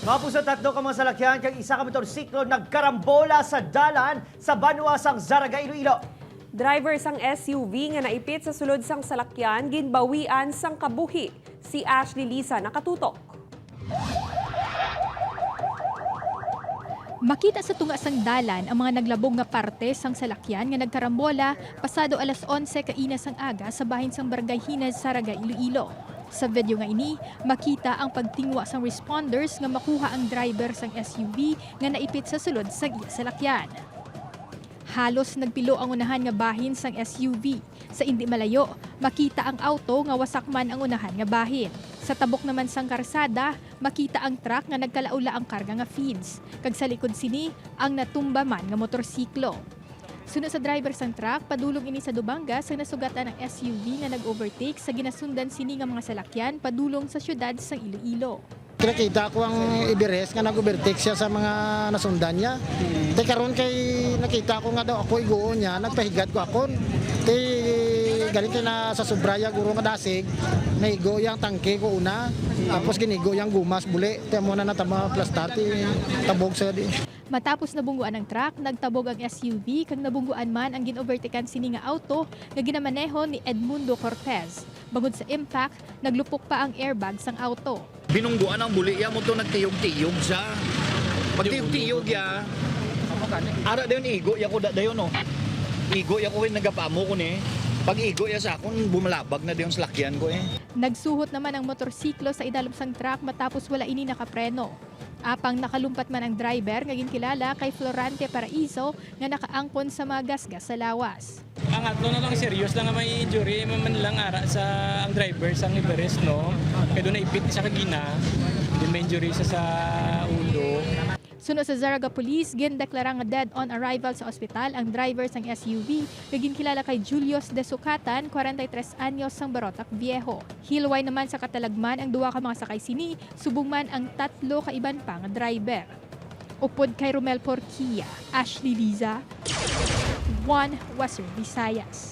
Mapuso tatlo ka mga salakyan kag isa ka motorsiklo nagkarambola sa dalan sa Banwa sang Zaraga, Iloilo. Driver sang SUV nga naipit sa sulod sang salakyan ginbawian sang kabuhi. Si Ashley Lisa nakatutok. Makita sa tunga sang dalan ang mga naglabog nga parte sang salakyan nga nagkarambola pasado alas 11 kaina sang aga sa bahin sang Barangay Hinay, Zaraga, Iloilo. Sa video nga ini, makita ang pagtingwa sang responders nga makuha ang driver sang SUV nga naipit sa sulod sang iya salakyan. Halos nagpilo ang unahan nga bahin sang SUV. Sa indi malayo, makita ang auto nga wasak man ang unahan nga bahin. Sa tabok naman sang karsada, makita ang truck nga nagkalaula ang karga nga feeds. Kag sa likod sini, ang natumba man nga motorsiklo. Sunod sa driver sang truck, padulong ini sa Dubanga sa nasugatan ng SUV nga nag-overtake sa ginasundan sini nga mga salakyan padulong sa syudad sang Iloilo. Nakita ko ang Everest nga nag-overtake siya sa mga nasundan niya. Te karon kay nakita ko nga daw ako iguo niya, nagpahigat ko akon. Te galing kay na sa Subraya guro nga dasig, naigo yang tangke ko una, tapos ginigo yang gumas buli. Te mo na natama plastati tabog sa di. Matapos nabungguan ang truck, nagtabog ang SUV kag nabungguan man ang ginovertakean sini nga auto nga ginamaneho ni Edmundo Cortez. Bangod sa impact, naglupok pa ang airbag sang auto. Binungguan ang buli ya mo to nagtiyog-tiyog siya. Pagtiyog-tiyog ya. Ara dayon igo ya ko dayon no. Igo ya ko nagapamo ko ni. Pag igo ya sa akon bumalabag na dayon sa lakyan ko eh. Nagsuhot naman ang motorsiklo sa idalom sang truck matapos wala ini nakapreno. Apang nakalumpat man ang driver nga ginkilala kay Florante Paraiso nga nakaangkon sa mga gasgas sa lawas. Ang atlo na lang serious lang nga may injury man lang ara sa ang driver sa Everest no. Kaya doon naipit sa kagina, din may injury sa ulo. Sunod sa Zaraga Police, gindeklara nga dead on arrival sa ospital ang driver sang SUV nga ginkilala kay Julius De Sukatan, 43 anyos sang Barotac Viejo. Hilway naman sa katalagman ang duwa ka mga sakay sini, subong man ang tatlo ka iban pa nga driver. Upod kay Romel Porquia, Ashley Liza, One Western Visayas.